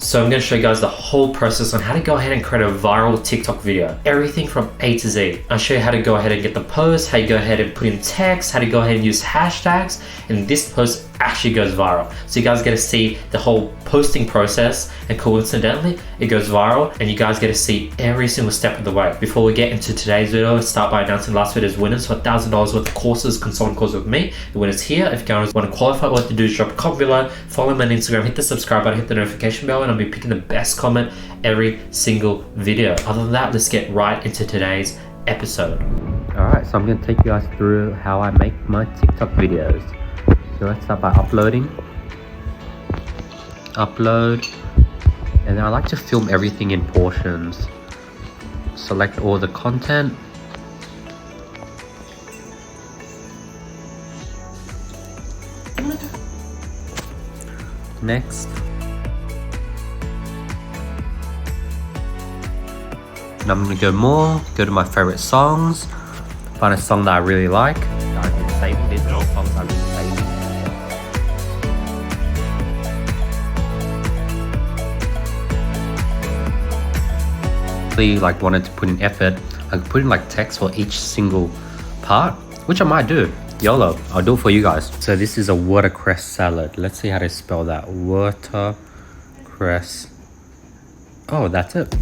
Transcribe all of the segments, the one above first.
So I'm going to show you guys the whole process on how to go ahead and create a viral TikTok video. Everything from A to Z. I'll show you how to go ahead and get the post, how you go ahead and put in text, how to go ahead and use hashtags, and this post actually goes viral. So you guys get to see the whole posting process, and coincidentally, it goes viral, and you guys get to see every single step of the way. Before we get into today's video, let's start by announcing last video's winners for $1,000 worth of courses, consulting courses with me. The winner's here. If you guys want to qualify, all you have to do is drop a comment below, follow me on Instagram, hit the subscribe button, hit the notification bell, and I'll be picking the best comment every single video. Other than that, let's get right into today's episode. Alright, so I'm going to take you guys through how I make my TikTok videos. So let's start by uploading. Upload. And then I like to film everything in portions. Select all the content. Next. And I'm going to go more, go to my favorite songs, find a song that I really like. I've been saving these are all songs I've been saving. Like wanted to put in effort, I could put in like text for each single part, which I might do. YOLO, I'll do it for you guys. So this is a watercress salad. Let's see how to spell that. Watercress. Oh, that's it.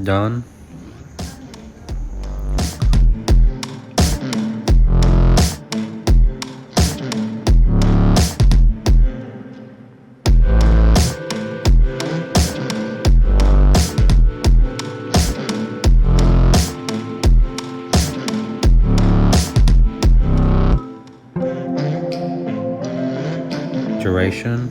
Done. Duration.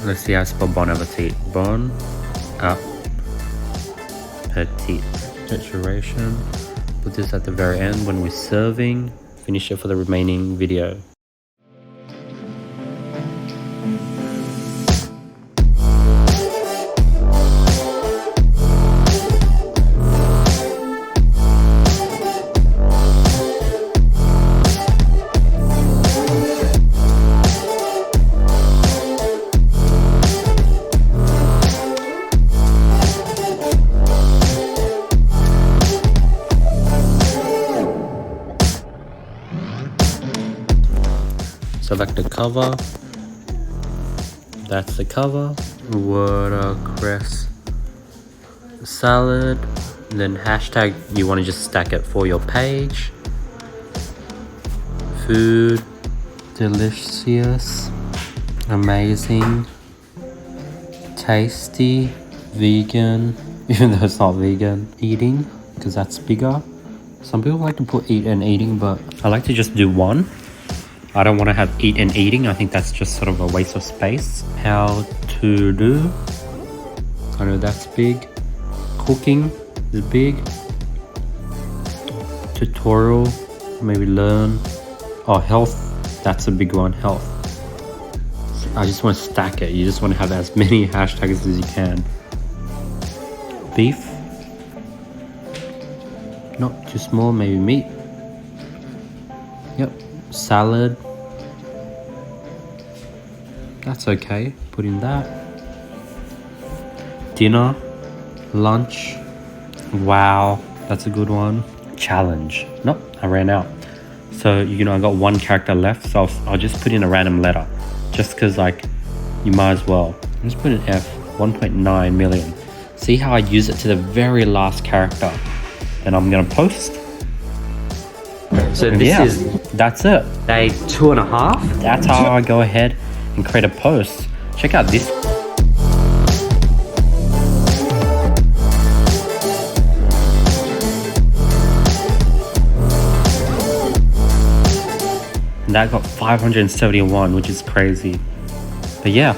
Let's see how I spell bon appetit. Bon appetit. Saturation. Put this at the very end when we're serving. Finish it for the remaining video. Select the cover. That's the cover. Watercress salad. And then hashtag, you want to just stack it for your page. Food. Delicious. Amazing. Tasty. Vegan. Even though it's not vegan. Eating, because that's bigger. Some people like to put eat and eating, but I like to just do one. I don't want to have eat and eating. I think that's just sort of a waste of space. How to do. I know that's big. Cooking is big. Tutorial, maybe learn. Oh, health, that's a big one, health. I just want to stack it. You just want to have as many hashtags as you can. Beef. Not too small, maybe meat. Yep, salad. That's okay, put in that. Dinner, lunch. Wow, that's a good one. Challenge. Nope, I ran out. So, I got one character left, so I'll just put in a random letter. Just because, you might as well. Just put an F, 1.9 million. See how I use it to the very last character. Then I'm gonna post. So that's it. day 2.5. That's how I go ahead and create a post. Check out this. And that got 571, which is crazy. But yeah,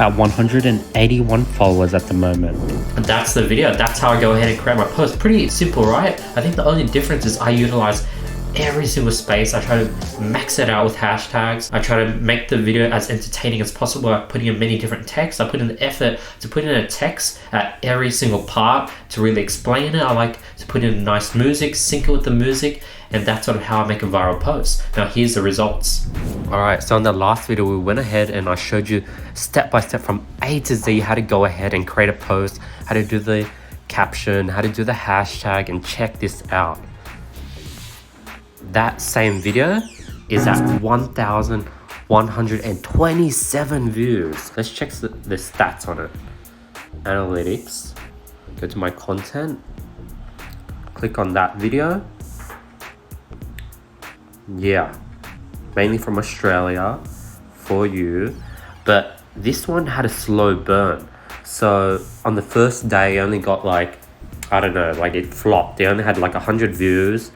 at 181 followers at the moment. And that's the video. That's how I go ahead and create my post. Pretty simple, right? I think the only difference is I utilize every single space. I try to max it out with hashtags. I try to make the video as entertaining as possible by putting in many different texts. I put in the effort to put in a text at every single part to really explain it. I like to put in nice music, sync it with the music, and that's sort of how I make a viral post. Now here's the results. Alright, so in the last video we went ahead and I showed you step by step from A to Z how to go ahead and create a post, how to do the caption, how to do the hashtag, and check this out. That same video is at 1,127 views. Let's check the stats on it. Analytics, go to my content, click on that video. Yeah, mainly from Australia for you, but this one had a slow burn. So on the first day I only got it flopped. They only had 100 views.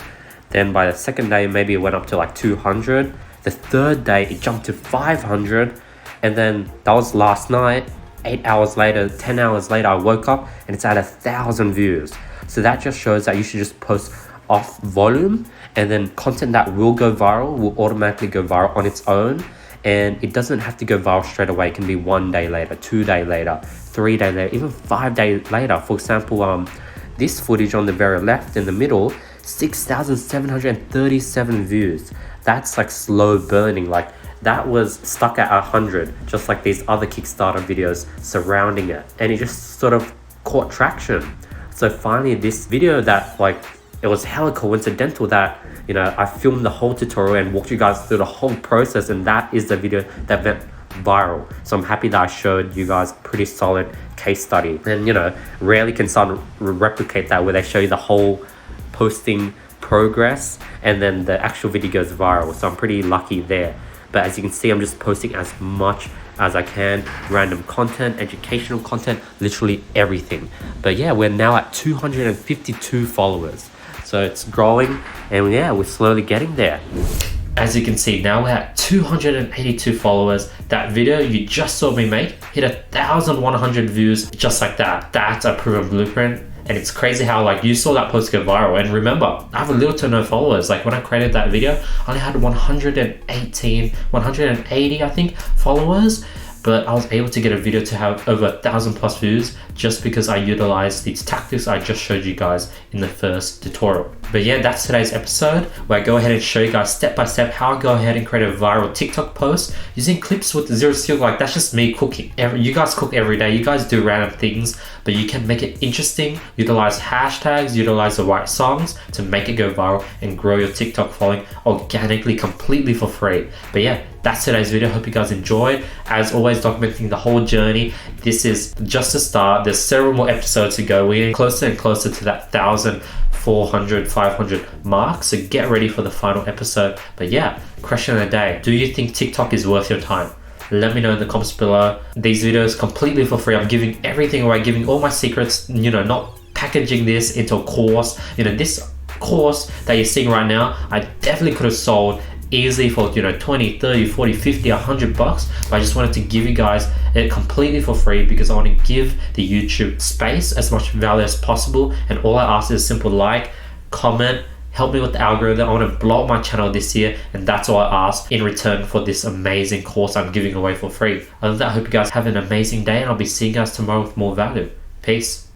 Then by the second day, maybe it went up to 200. The third day, it jumped to 500. And then that was last night. 8 hours later, 10 hours later, I woke up and it's at 1,000 views. So that just shows that you should just post off volume, and then content that will go viral will automatically go viral on its own. And it doesn't have to go viral straight away. It can be 1 day later, 2 days later, 3 days later, even 5 days later. For example, this footage on the very left in the middle, 6,737 views. That's slow burning. That was stuck at 100, just like these other Kickstarter videos surrounding it, and it just sort of caught traction. So finally this video that it was hella coincidental that I filmed the whole tutorial and walked you guys through the whole process, and that is the video that went viral. So I'm happy that I showed you guys a pretty solid case study, and rarely can someone replicate that where they show you the whole posting progress and then the actual video goes viral. So I'm pretty lucky there. But as you can see, I'm just posting as much as I can, random content, educational content, literally everything. But yeah, we're now at 252 followers, so it's growing, and yeah, we're slowly getting there. As you can see, now we're at 282 followers. That video you just saw me make hit 1,100 views just like that. That's a proven blueprint. And it's crazy how you saw that post go viral. And remember, I have little to no followers. When I created that video, I only had 180 I think followers, but I was able to get a video to have over 1,000 plus views just because I utilized these tactics I just showed you guys in the first tutorial. But yeah, that's today's episode where I go ahead and show you guys step by step how I go ahead and create a viral TikTok post using clips with zero skill. That's just me cooking. You guys cook every day. You guys do random things, but you can make it interesting, utilize hashtags, utilize the right songs to make it go viral and grow your TikTok following organically, completely for free. But yeah, that's today's video. Hope you guys enjoyed. As always, documenting the whole journey. This is just the start. There's several more episodes to go. We're getting closer and closer to that 1,400, 500 mark. So get ready for the final episode. But yeah, question of the day. Do you think TikTok is worth your time? Let me know in the comments below. These videos completely for free. I'm giving everything away, giving all my secrets, not packaging this into a course. This course that you're seeing right now, I definitely could have sold easily for 20, 30, 40, 50, $100 bucks. But I just wanted to give you guys it completely for free because I want to give the YouTube space as much value as possible. And all I ask is a simple like, comment, help me with the algorithm. I want to blow up my channel this year, and that's all I ask in return for this amazing course I'm giving away for free. Other than that, I hope you guys have an amazing day, and I'll be seeing you guys tomorrow with more value. Peace.